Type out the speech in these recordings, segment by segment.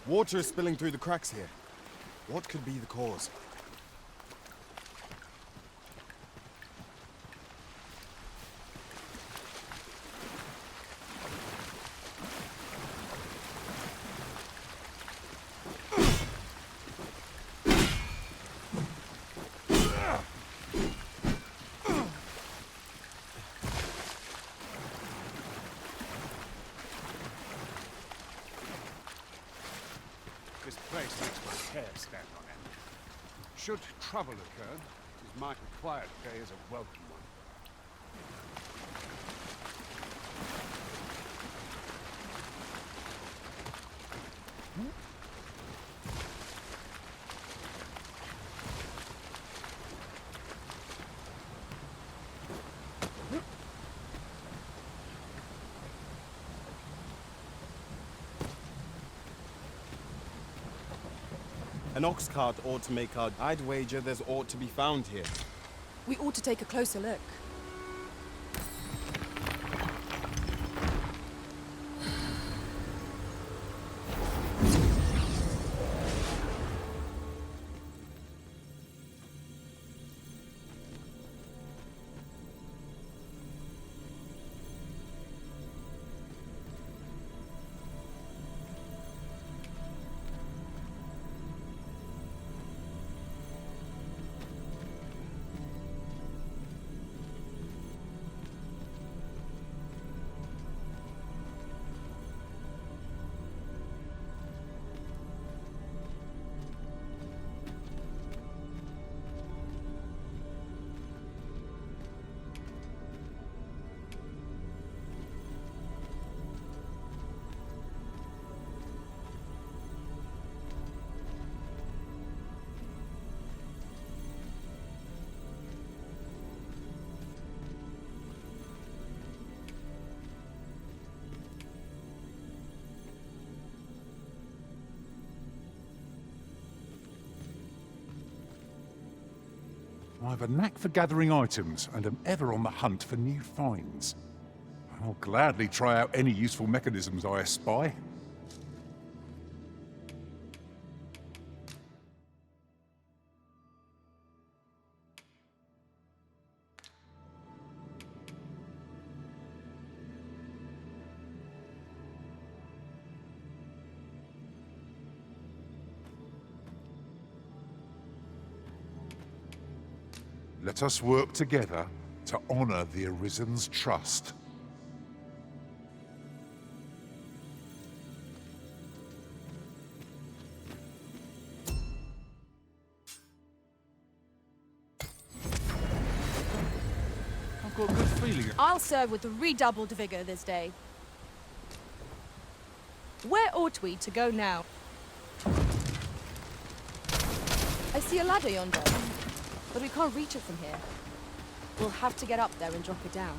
Water is spilling through the cracks here. What could be the cause? This place makes my hair stand on end. Should trouble occur, it is marked a quiet day as a welcome one. An ox cart ought to make our... I'd wager there's ought to be found here. We ought to take a closer look. I have a knack for gathering items and am ever on the hunt for new finds. I'll gladly try out any useful mechanisms I espy. Let us work together to honor the Arisen's trust. I've got a good feeling. I'll serve with redoubled vigor this day. Where ought we to go now? I see a ladder yonder, but we can't reach it from here. We'll have to get up there and drop it down.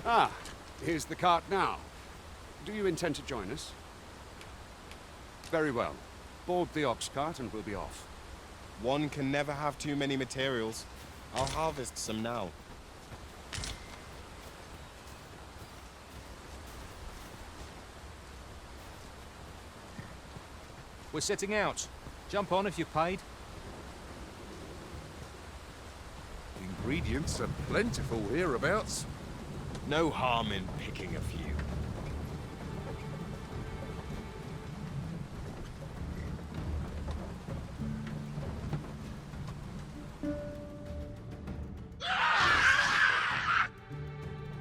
Ah, here's the cart now. Do you intend to join us? Very well. Board the ox cart and we'll be off. One can never have too many materials. I'll harvest some now. We're setting out. Jump on if you're paid. Ingredients are plentiful hereabouts. No harm in picking a few.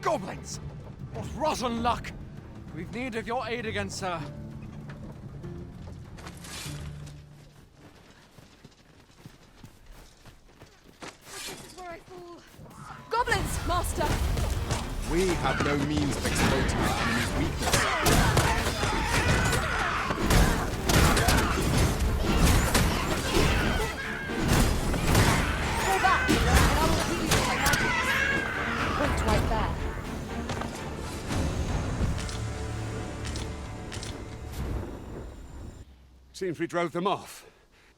Goblins! What rotten luck! We've need of your aid again, sir. This is where I fall. Goblins, master! We have no means of exploiting our enemy's weakness. Seems we drove them off.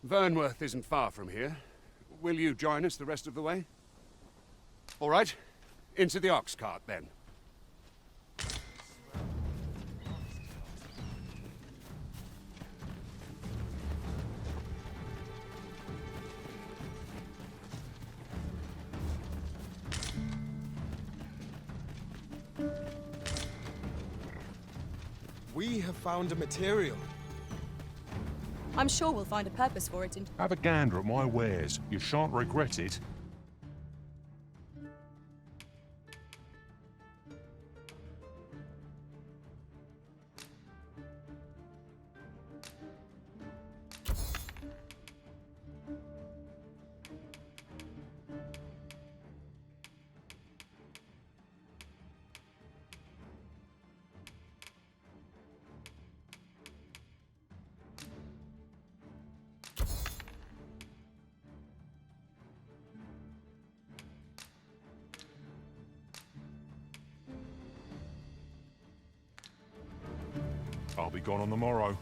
Vernworth isn't far from here. Will you join us the rest of the way? All right. Into the ox cart, then. We have found a material. I'm sure we'll find a purpose for it in... Have a gander at my wares. You shan't regret it. I'll be gone on the morrow.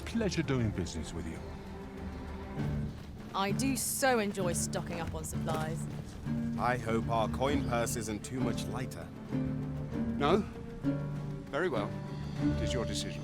Pleasure doing business with you. I do so enjoy stocking up on supplies. I hope our coin purse isn't too much lighter. No? Very well. It is your decision.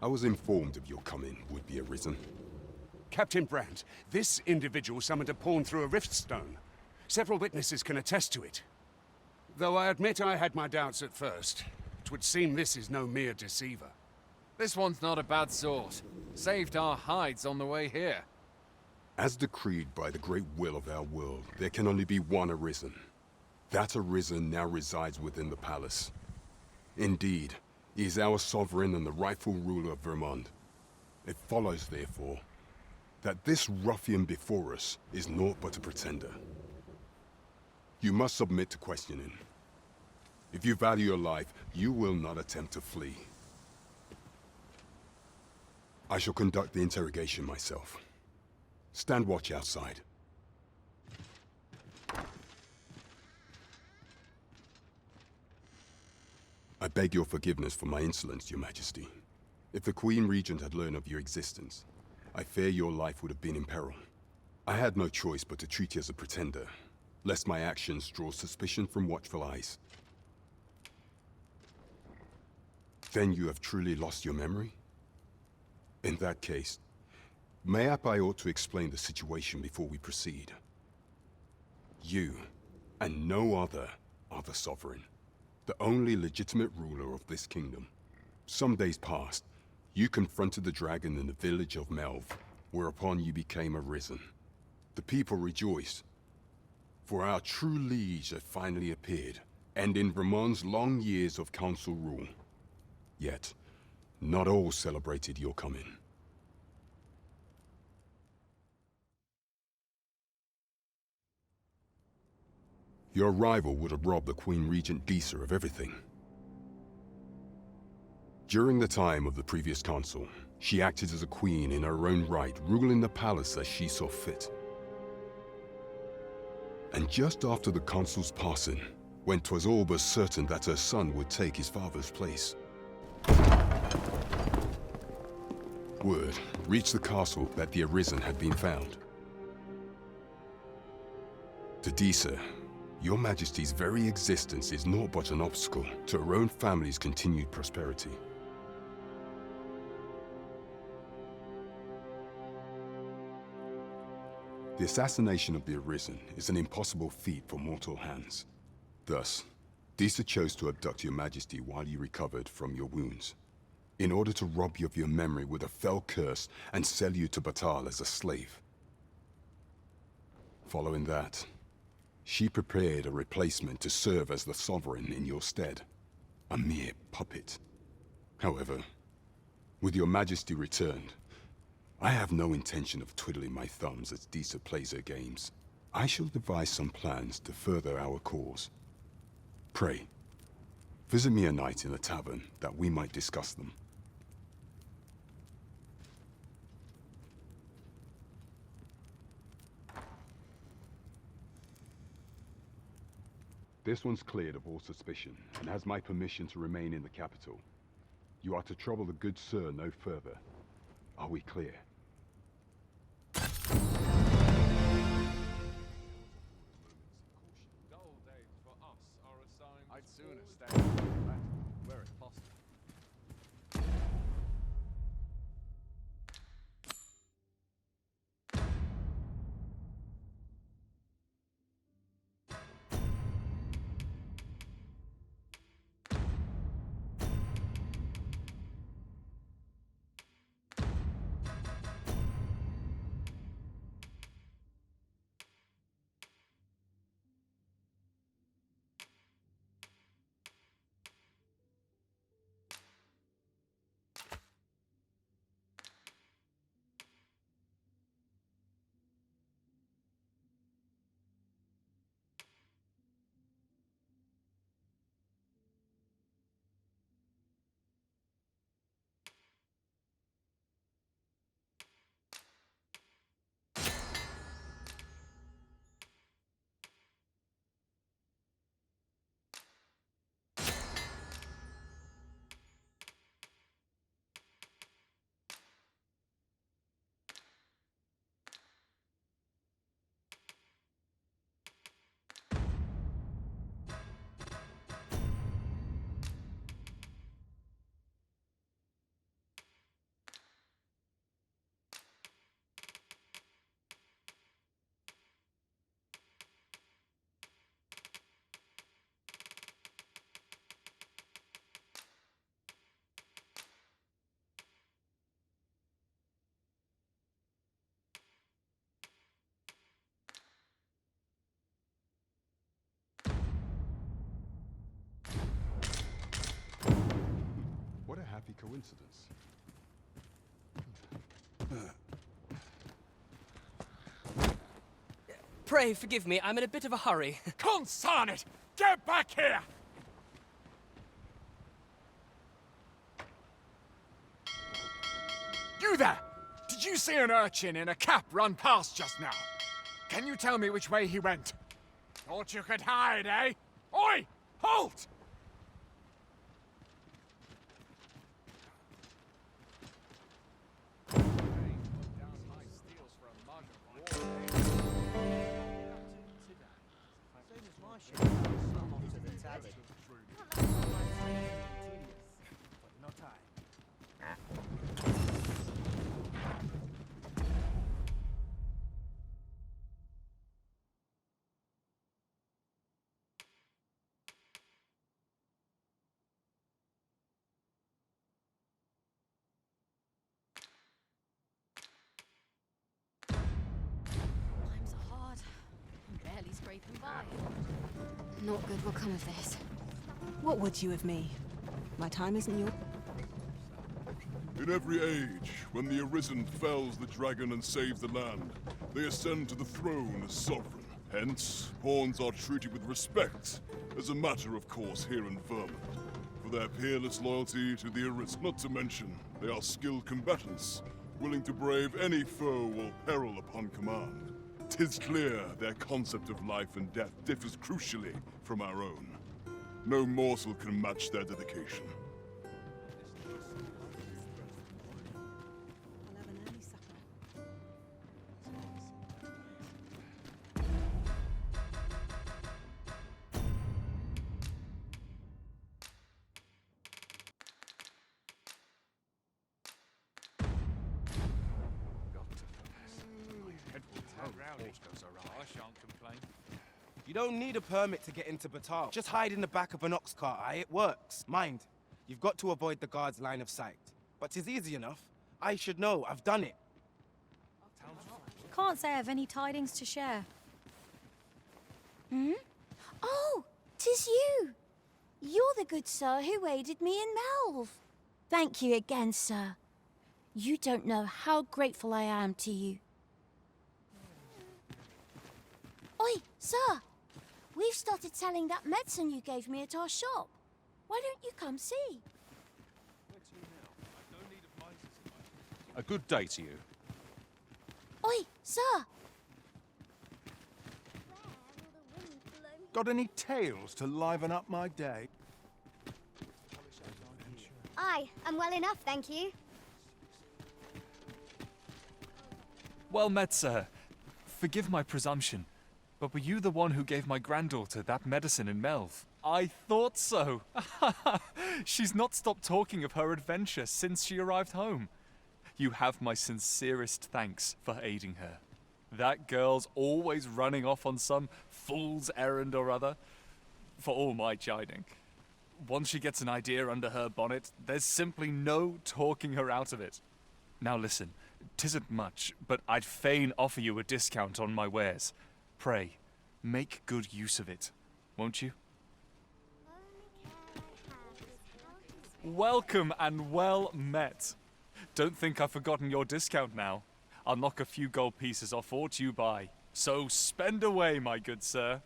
I was informed of your coming, would-be arisen. Captain Brandt, this individual summoned a pawn through a rift stone. Several witnesses can attest to it. Though I admit I had my doubts at first, it would seem this is no mere deceiver. This one's not a bad sort. Saved our hides on the way here. As decreed by the great will of our world, there can only be one arisen. That Arisen now resides within the palace. Indeed, he is our sovereign and the rightful ruler of Vermont. It follows, therefore, that this ruffian before us is naught but a pretender. You must submit to questioning. If you value your life, you will not attempt to flee. I shall conduct the interrogation myself. Stand watch outside. I beg your forgiveness for my insolence, Your Majesty. If the Queen Regent had learned of your existence, I fear your life would have been in peril. I had no choice but to treat you as a pretender, lest my actions draw suspicion from watchful eyes. Then you have truly lost your memory? In that case, mayhap I ought to explain the situation before we proceed. You, and no other, are the Sovereign, the only legitimate ruler of this kingdom. Some days past, you confronted the dragon in the village of Melv, whereupon you became Arisen. The people rejoiced, for our true liege had finally appeared, ending Vermont's long years of council rule. Yet, not all celebrated your coming. Your arrival would have robbed the Queen Regent Disa of everything. During the time of the previous council, she acted as a queen in her own right, ruling the palace as she saw fit. And just after the council's passing, when 'twas all but certain that her son would take his father's place, word reached the castle that the Arisen had been found. To Disa, Your Majesty's very existence is naught but an obstacle to her own family's continued prosperity. The assassination of the Arisen is an impossible feat for mortal hands. Thus, Disa chose to abduct Your Majesty while you recovered from your wounds, in order to rob you of your memory with a fell curse and sell you to Batal as a slave. Following that, she prepared a replacement to serve as the Sovereign in your stead, a mere puppet. However, with Your Majesty returned, I have no intention of twiddling my thumbs as Disa plays her games. I shall devise some plans to further our cause. Pray, visit me a night in the tavern that we might discuss them. This one's cleared of all suspicion and has my permission to remain in the capital. You are to trouble the good sir no further. Are we clear? I'd sooner stay where it's possible. happy coincidence. Pray forgive me, I'm in a bit of a hurry. Consign it! Get back here! You there! Did you see an urchin in a cap run past just now? Can you tell me which way he went? Thought you could hide, eh? Oi! Halt! Times are hard. I'm barely scraping by. Not good will come of this. What would you of me? My time isn't your... In every age, when the Arisen fells the dragon and saves the land, they ascend to the throne as sovereign. Hence, pawns are treated with respect, as a matter of course here in Vermont, for their peerless loyalty to the Arisen. Not to mention, they are skilled combatants, willing to brave any foe or peril upon command. 'Tis clear their concept of life and death differs crucially from our own. No morsel can match their dedication. I'll have an early supper. I shan't complain. You don't need a permit to get into Batal. Just hide in the back of an ox cart, aye? It works. Mind, you've got to avoid the guard's line of sight. But 'tis easy enough. I should know. I've done it. Can't say I've any tidings to share. Hmm? Oh, 'tis you! You're the good sir who aided me in Melve. Thank you again, sir. You don't know how grateful I am to you. Oi, sir! We've started selling that medicine you gave me at our shop. Why don't you come see? A good day to you. Oi, sir! Got any tales to liven up my day? Aye, I'm well enough, thank you. Well met, sir. Forgive my presumption, but were you the one who gave my granddaughter that medicine in Melve? I thought so. She's not stopped talking of her adventure since she arrived home. You have my sincerest thanks for aiding her. That girl's always running off on some fool's errand or other, for all my chiding. Once she gets an idea under her bonnet, there's simply no talking her out of it. Now listen, 'tisn't much, but I'd fain offer you a discount on my wares. Pray, make good use of it, won't you? Welcome and well met. Don't think I've forgotten your discount now. I'll knock a few gold pieces off aught you buy. So spend away, my good sir.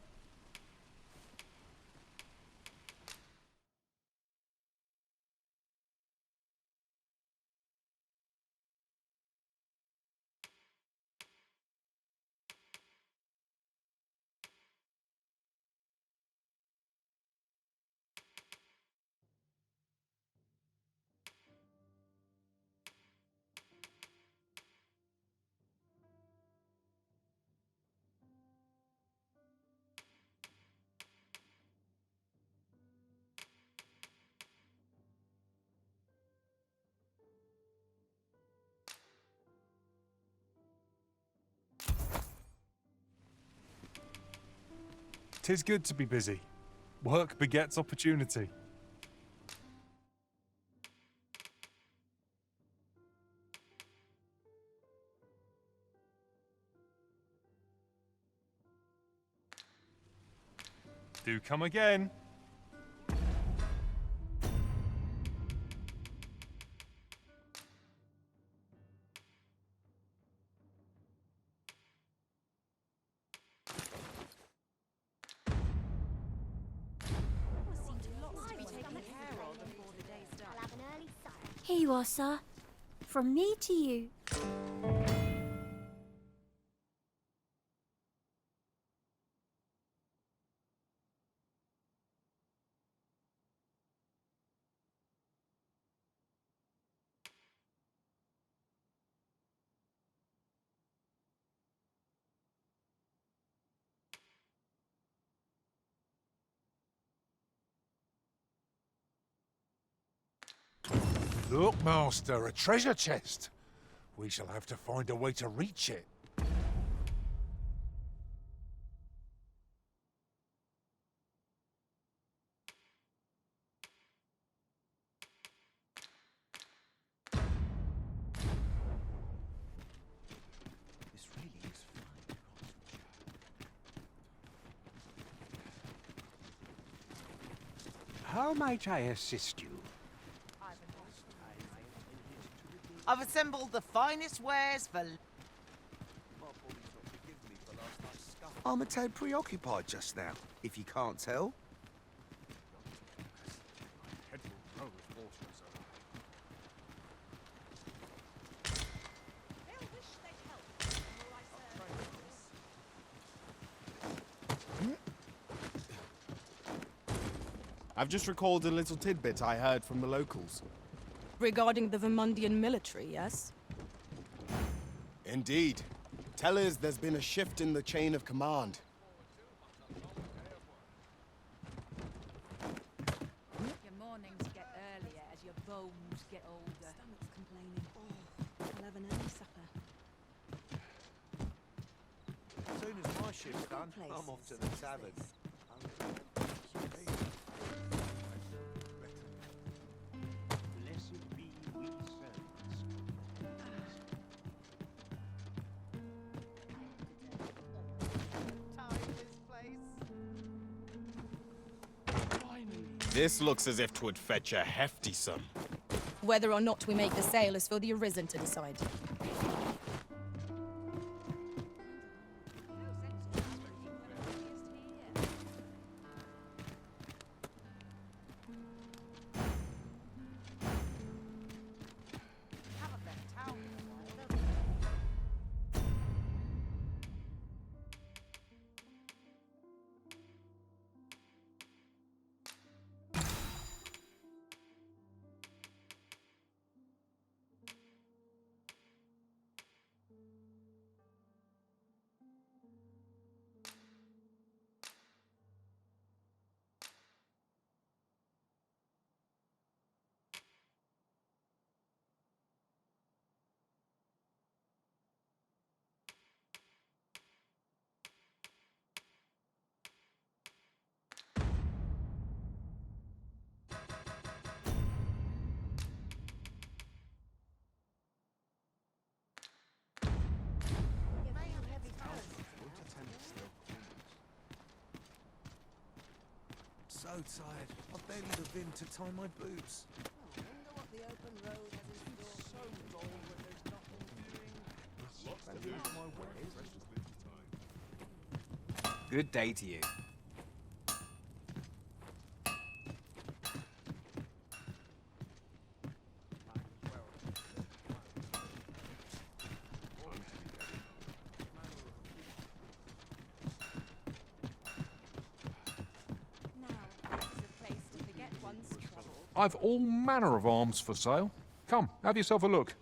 Tis good to be busy. Work begets opportunity. Do come again. Here you are, sir. From me to you. Look, Master, a treasure chest. We shall have to find a way to reach it. This really is fine craftsmanship. How might I assist you? I've assembled the finest wares for... I'm a tad preoccupied just now, if you can't tell. I've just recalled a little tidbit I heard from the locals. Regarding the Vermundian military, yes? Indeed. Tell us there's been a shift in the chain of command. Your mornings get earlier as your bones get older. Stomach's complaining. I'll have an early supper. As soon as my shift's done, I'm off to the tavern. Blessed be we servants. This looks as if 'twould fetch a hefty sum. Whether or not we make the sale is for the Arisen to decide. So tired. I barely have in to tie my boots. Good day to you. I've all manner of arms for sale. Come, have yourself a look.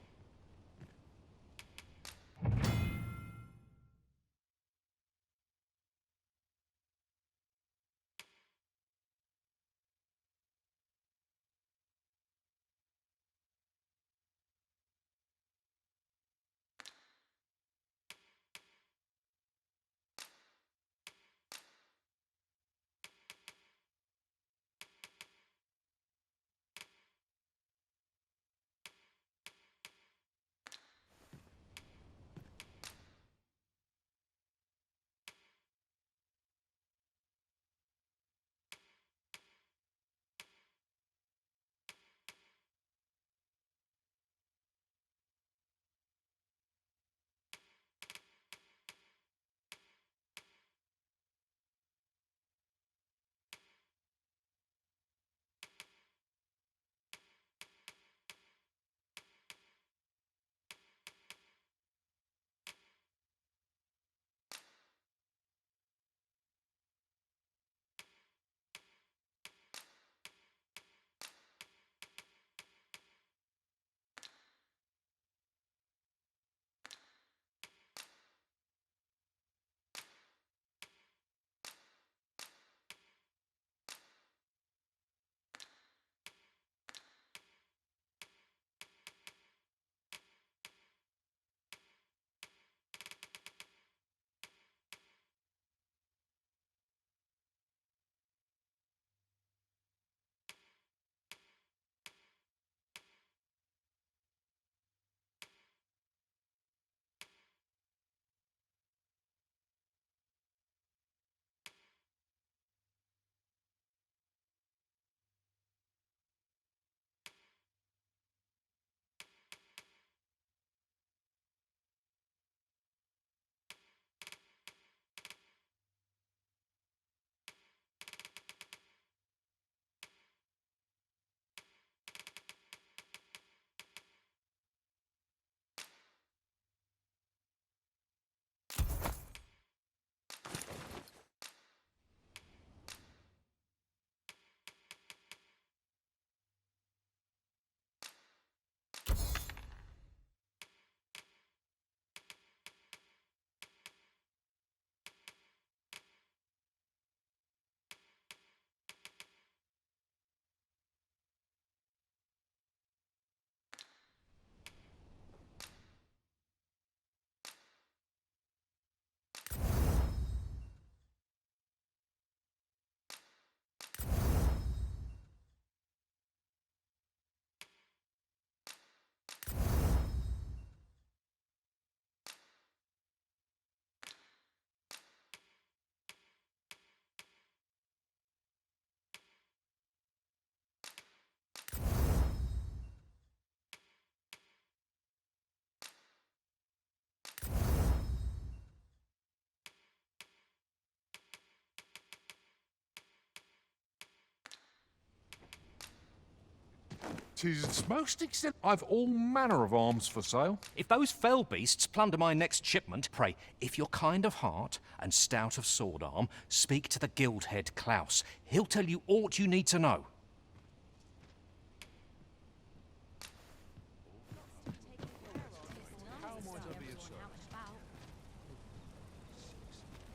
'Tis most extent. I've all manner of arms for sale. If those fell beasts plunder my next shipment, pray, if you're kind of heart and stout of sword arm, speak to the guild head Klaus. He'll tell you aught you need to know.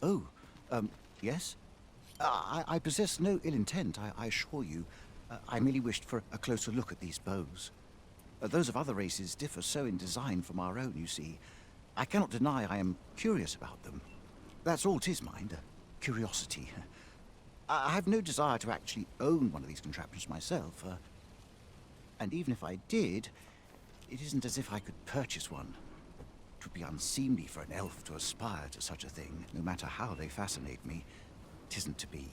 Oh, yes? I possess no ill intent, I assure you. I merely wished for a closer look at these bows. Those of other races differ so in design from our own, you see. I cannot deny I am curious about them. That's all 'tis, mind, curiosity. I have no desire to actually own one of these contraptions myself. And even if I did, it isn't as if I could purchase one. It would be unseemly for an elf to aspire to such a thing, no matter how they fascinate me. 'Tisn't to be.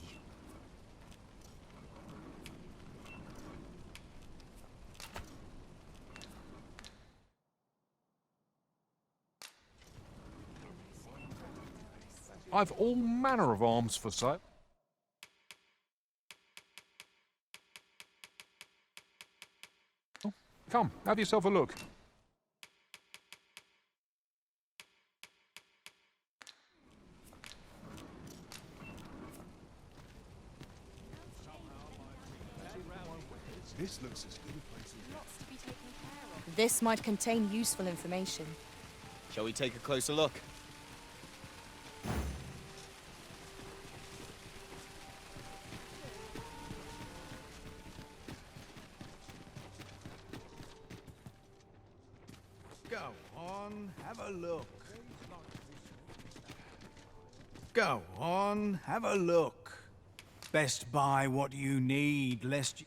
I've all manner of arms for sale. Oh, come, have yourself a look. This looks as good a place as... This might contain useful information. Shall we take a closer look? Go on, have a look. Go on, have a look. Best buy what you need, lest you...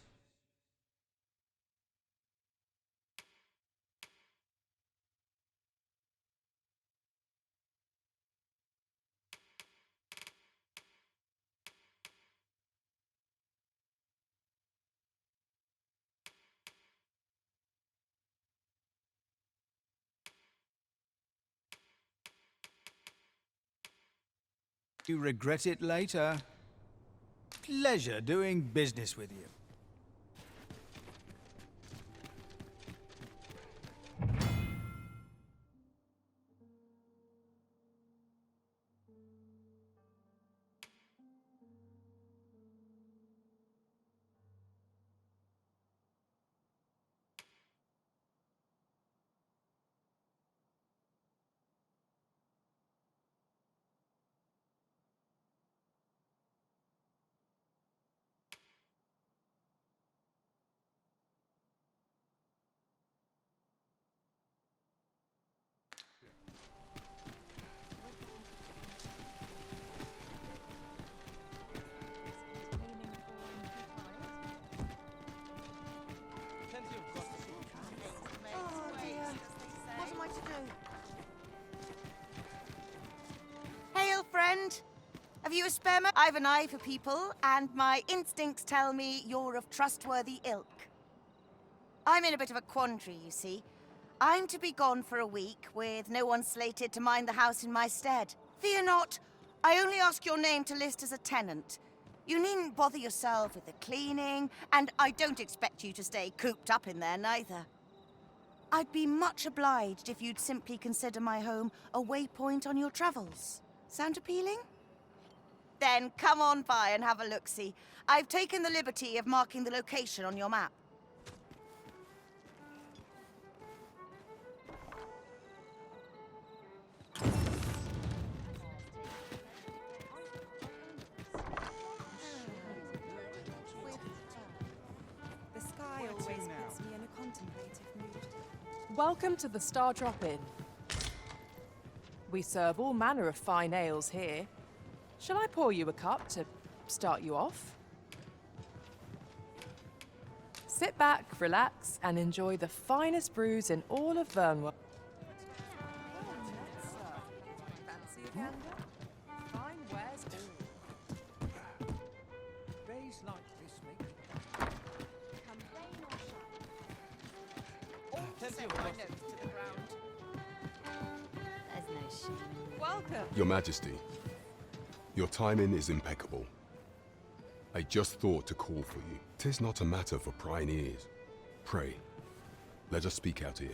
You regret it later. Pleasure doing business with you. Hail, friend. Have you a spare moment? I've an eye for people, and my instincts tell me you're of trustworthy ilk. I'm in a bit of a quandary, you see. I'm to be gone for a week, with no one slated to mind the house in my stead. Fear not, I only ask your name to list as a tenant. You needn't bother yourself with the cleaning, and I don't expect you to stay cooped up in there, neither. I'd be much obliged if you'd simply consider my home a waypoint on your travels. Sound appealing? Then come on by and have a look-see. I've taken the liberty of marking the location on your map. The sky always puts me in a contemplative mood. Welcome to the Star Drop Inn. We serve all manner of fine ales here. Shall I pour you a cup to start you off? Sit back, relax, and enjoy the finest brews in all of Vernworth. Fancy a gander? Fine wares all. Days like this make Come rain or shine. All to send my notes to the ground. There's no shame. Welcome. Your Majesty, your timing is impeccable. I just thought to call for you. 'Tis not a matter for prying ears. Pray, let us speak out here.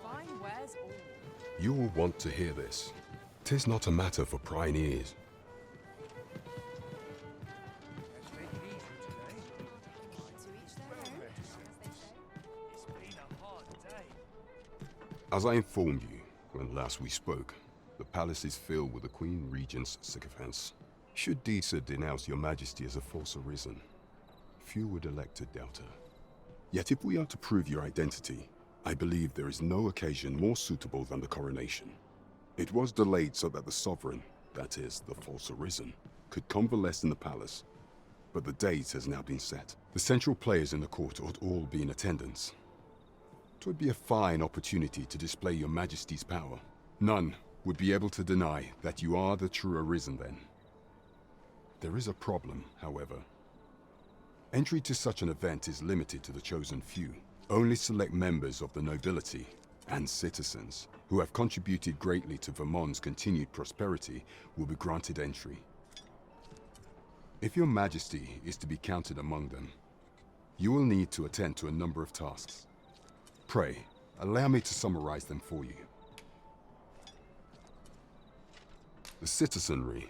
Fine wares all. You will want to hear this. 'Tis not a matter for prying ears. As I informed you when last we spoke, the palace is filled with the Queen Regent's sycophants. Should Disa denounce your majesty as a false arisen, few would elect to doubt her. Yet if we are to prove your identity, I believe there is no occasion more suitable than the coronation. It was delayed so that the sovereign, that is, the false arisen, could convalesce in the palace. But the date has now been set. The central players in the court ought all be in attendance. 'Twould be a fine opportunity to display your majesty's power. None would be able to deny that you are the true arisen then. There is a problem, however. Entry to such an event is limited to the chosen few. Only select members of the nobility and citizens who have contributed greatly to Vermont's continued prosperity will be granted entry. If your majesty is to be counted among them, you will need to attend to a number of tasks. Pray, allow me to summarize them for you. The citizenry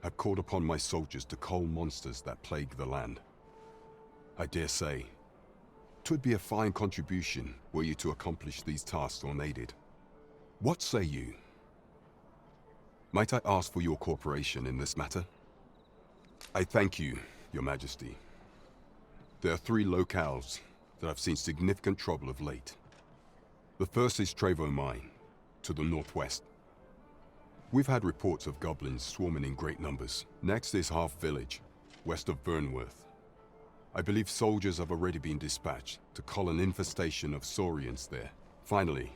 have called upon my soldiers to cull monsters that plague the land. I dare say, 'twould be a fine contribution were you to accomplish these tasks unaided. What say you? Might I ask for your cooperation in this matter? I thank you, your majesty. There are 3 locales that have seen significant trouble of late. The first is Trevo Mine, to the northwest. We've had reports of goblins swarming in great numbers. Next is Half Village, west of Burnworth. I believe soldiers have already been dispatched to cull an infestation of saurians there. Finally,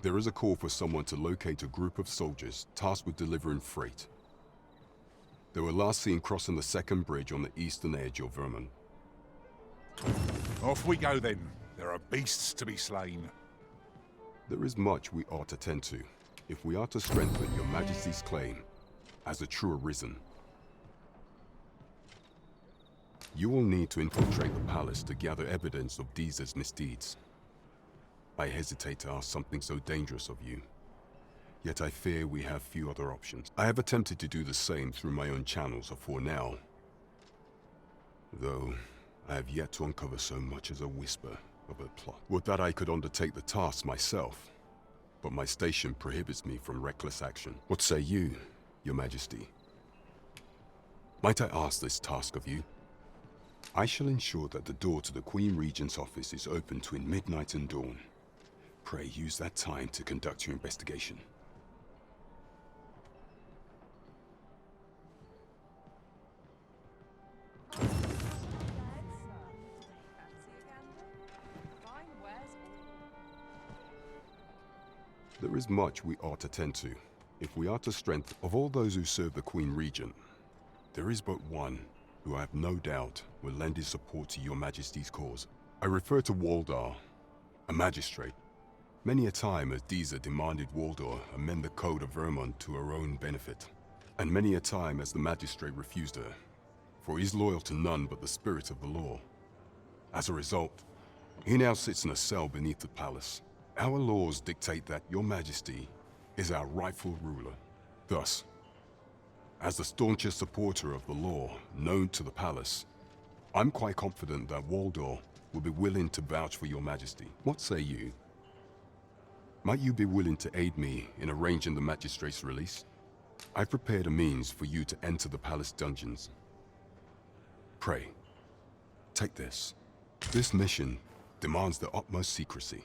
there is a call for someone to locate a group of soldiers tasked with delivering freight. They were last seen crossing the second bridge on the eastern edge of Vermont. Off we go then. There are beasts to be slain. There is much we ought to tend to, if we are to strengthen your majesty's claim as a true arisen. You will need to infiltrate the palace to gather evidence of Disa's misdeeds. I hesitate to ask something so dangerous of you, yet I fear we have few other options. I have attempted to do the same through my own channels for now, though I have yet to uncover so much as a whisper of a plot. Would that I could undertake the task myself, but my station prohibits me from reckless action. What say you, your majesty? Might I ask this task of you? I shall ensure that the door to the Queen Regent's office is open between midnight and dawn. Pray use that time to conduct your investigation. There is much we ought to tend to, if we are to strengthen. Of all those who serve the Queen Regent, there is but one who I have no doubt will lend his support to your majesty's cause. I refer to Waldar, a magistrate. Many a time has Disa demanded Waldar amend the code of Vermont to her own benefit, and many a time has the magistrate refused her, for he is loyal to none but the spirit of the law. As a result, he now sits in a cell beneath the palace. Our laws dictate that your majesty is our rightful ruler. Thus, as the staunchest supporter of the law known to the palace, I'm quite confident that Waldor will be willing to vouch for your majesty. What say you? Might you be willing to aid me in arranging the magistrate's release? I've prepared a means for you to enter the palace dungeons. Pray, take this. This mission demands the utmost secrecy.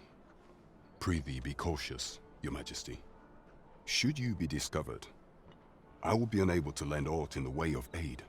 Prithee be cautious, your majesty. Should you be discovered, I will be unable to lend aught in the way of aid.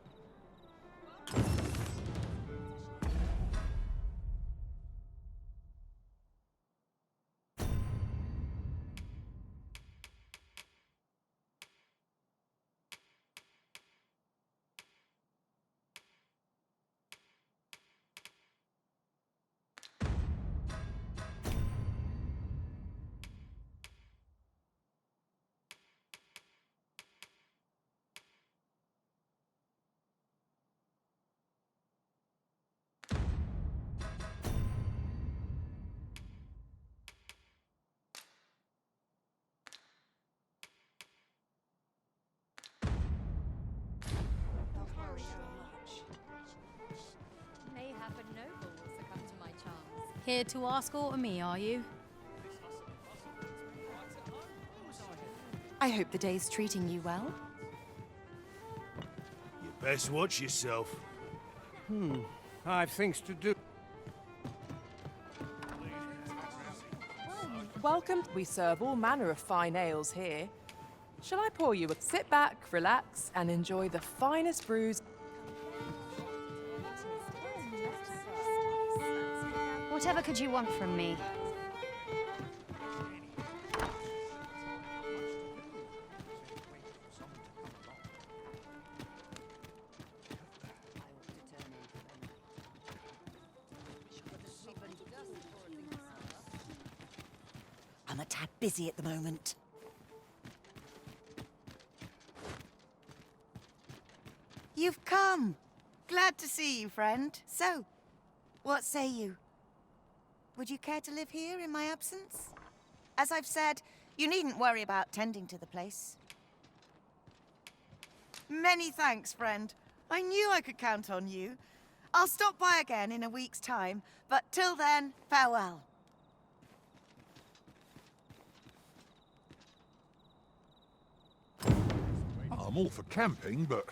Mayhap a noble will succumb to my charms. Here to ask aught of me, are you? I hope the day's treating you well. You best watch yourself. I've things to do. Welcome. We serve all manner of fine ales here. Shall I pour you a... Sit back, relax, and enjoy the finest brews. Whatever could you want from me? I'm a tad busy at the moment. You've come. Glad to see you, friend. So, what say you? Would you care to live here in my absence? As I've said, you needn't worry about tending to the place. Many thanks, friend. I knew I could count on you. I'll stop by again in a week's time, but till then, farewell. I'm all for camping, but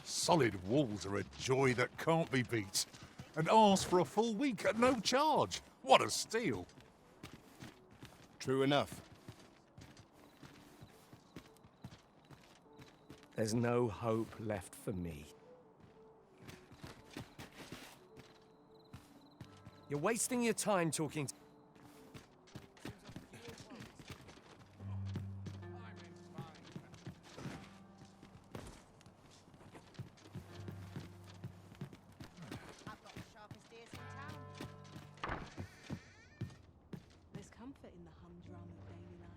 solid walls are a joy that can't be beat. And ours for a full week at no charge. What a steal. True enough. There's no hope left for me. You're wasting your time talking to... There's comfort in the humdrum of daily life.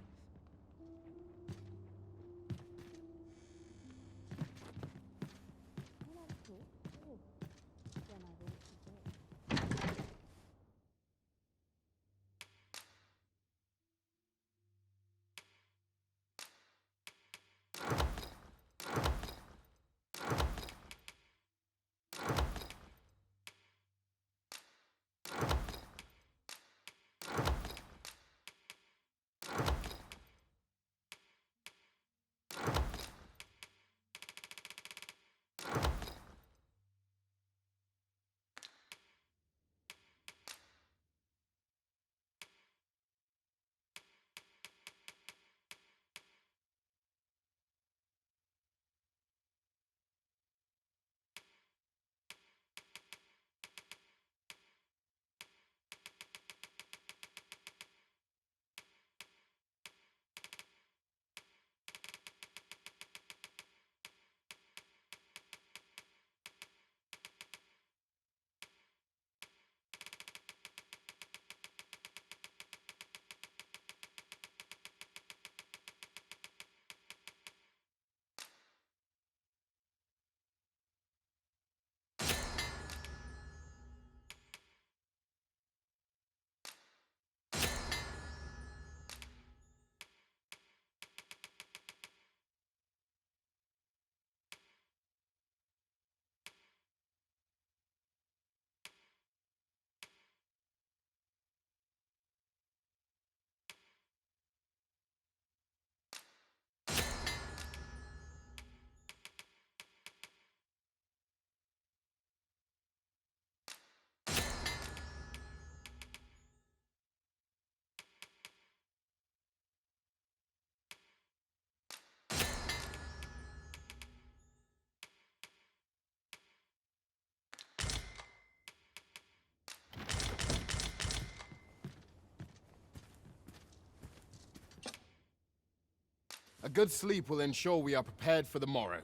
A good sleep will ensure we are prepared for the morrow.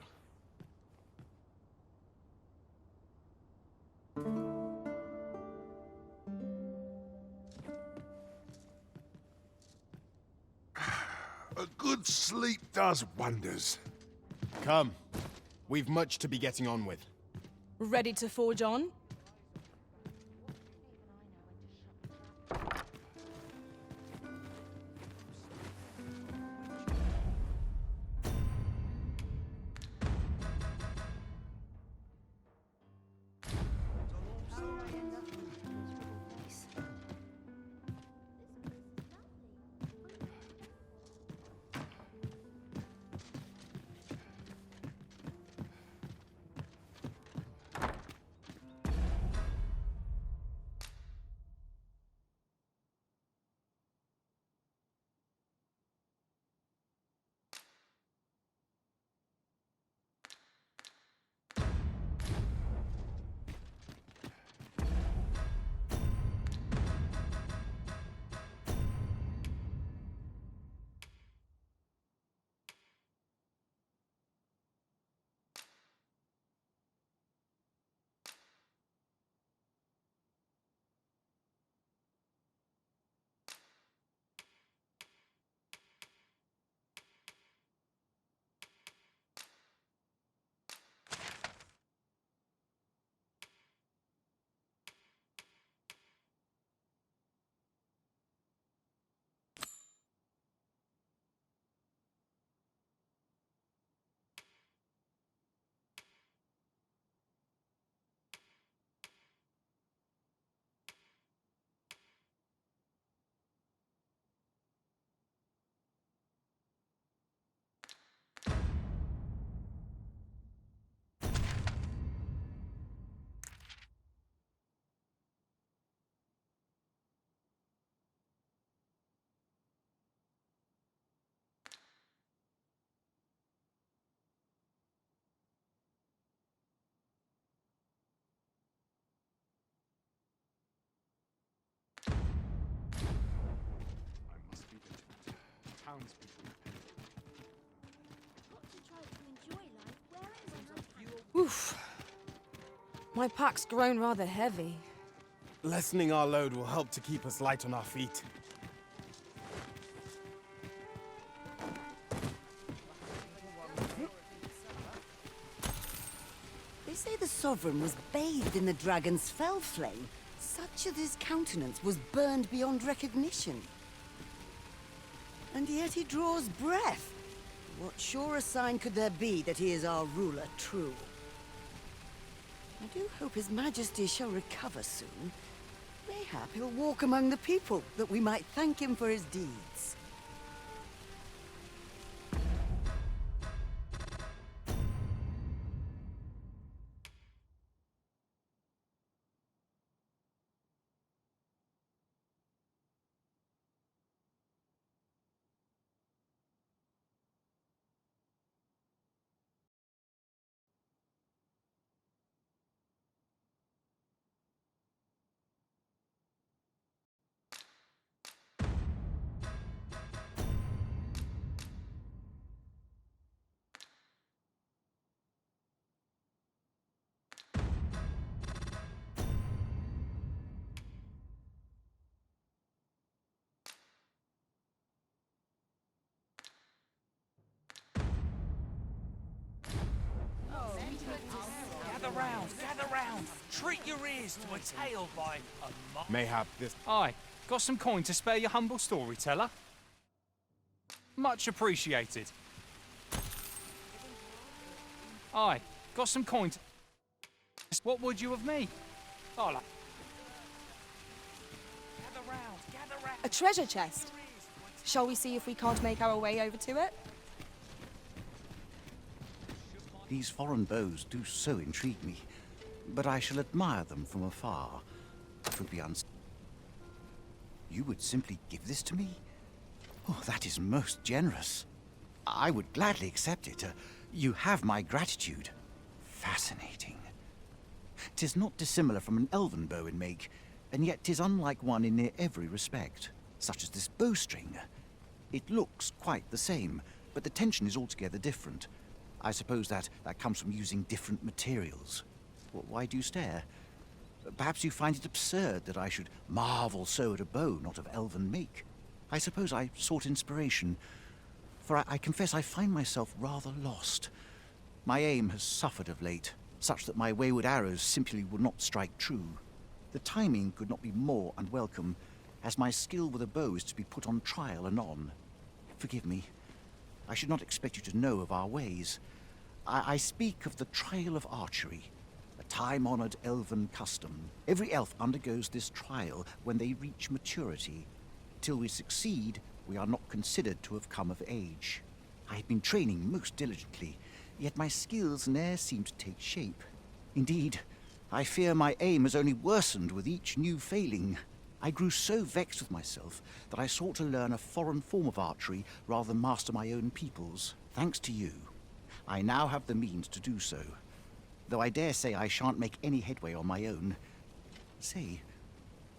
A good sleep does wonders. Come. We've much to be getting on with. Ready to forge on? townspeople. Oof. My pack's grown rather heavy. Lessening our load will help to keep us light on our feet. They say the Sovereign was bathed in the dragon's fell flame, such that his countenance was burned beyond recognition. And yet he draws breath. What surer sign could there be that he is our ruler true? I do hope His Majesty shall recover soon. Mayhap he'll walk among the people, that we might thank him for his deeds. Gather round! Treat your ears to a tale by a Mayhap this... Aye, got some coin to spare your humble storyteller? Much appreciated. Aye, got some coin to... What would you of me? Hola. Gather round! A treasure chest. Shall we see if we can't make our way over to it? These foreign bows do so intrigue me, but I shall admire them from afar. It would be You would simply give this to me? Oh, that is most generous. I would gladly accept it. You have my gratitude. Fascinating. 'Tis not dissimilar from an elven bow in make, and yet 'tis unlike one in near every respect, such as this bowstring. It looks quite the same, but the tension is altogether different. I suppose that comes from using different materials. Why do you stare? Perhaps you find it absurd that I should marvel so at a bow not of elven make. I suppose I sought inspiration, for I confess I find myself rather lost. My aim has suffered of late, such that my wayward arrows simply would not strike true. The timing could not be more unwelcome, as my skill with a bow is to be put on trial anon. Forgive me. I should not expect you to know of our ways. I speak of the trial of archery, a time-honored elven custom. Every elf undergoes this trial when they reach maturity. Till we succeed, we are not considered to have come of age. I have been training most diligently, yet my skills ne'er seem to take shape. Indeed, I fear my aim has only worsened with each new failing. I grew so vexed with myself that I sought to learn a foreign form of archery rather than master my own people's. Thanks to you, I now have the means to do so, though I dare say I shan't make any headway on my own. Say,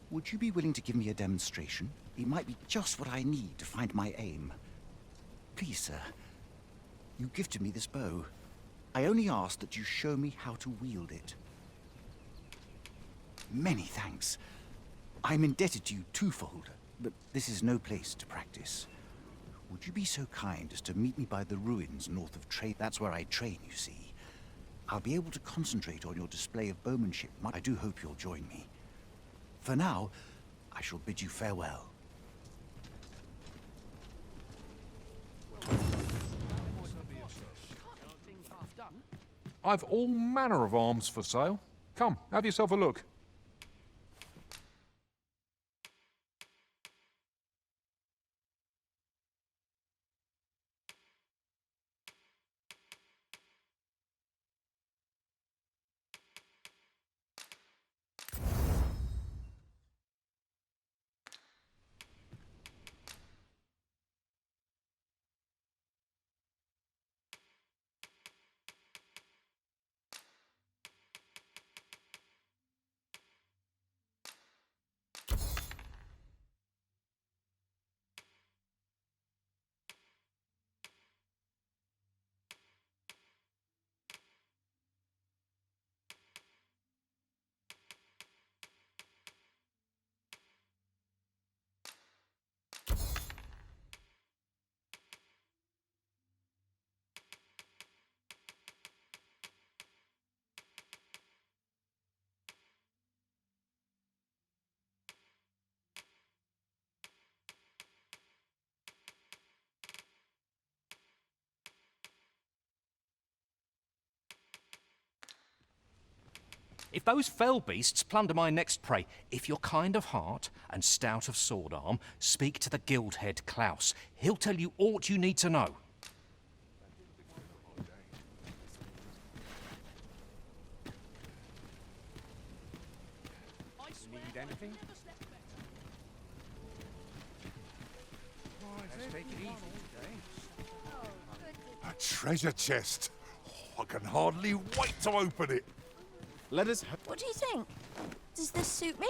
would you be willing to give me a demonstration? It might be just what I need to find my aim. Please, sir, you gifted me this bow. I only ask that you show me how to wield it. Many thanks. I'm indebted to you twofold, but this is no place to practice. Would you be so kind as to meet me by the ruins north of Trade? That's where I train, you see. I'll be able to concentrate on your display of bowmanship. I do hope you'll join me. For now, I shall bid you farewell. I've all manner of arms for sale. Come, have yourself a look. If those fell beasts plunder my next prey, if you're kind of heart and stout of sword arm, speak to the guild head Klaus. He'll tell you aught you need to know. Need anything? Let's take it easy today. A treasure chest. Oh, I can hardly wait to open it. Let us... What do you think? Does this suit me?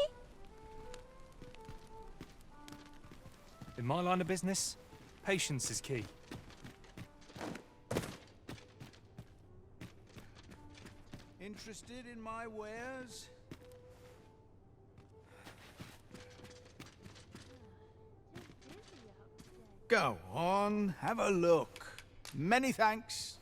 In my line of business, patience is key. Interested in my wares? Go on, have a look. Many thanks.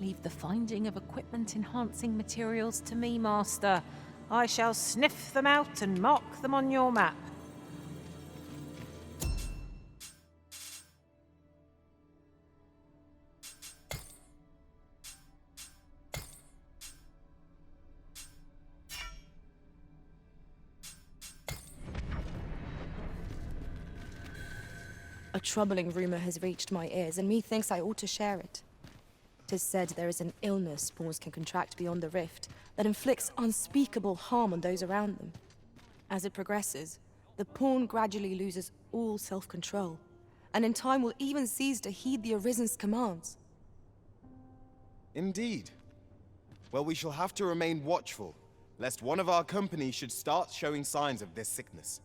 Leave the finding of equipment-enhancing materials to me, Master. I shall sniff them out and mark them on your map. A troubling rumor has reached my ears, and methinks I ought to share it. 'Tis said there is an illness pawns can contract beyond the rift that inflicts unspeakable harm on those around them. As it progresses, the pawn gradually loses all self-control, and in time will even cease to heed the Arisen's commands. Indeed. Well, we shall have to remain watchful, lest one of our company should start showing signs of this sickness.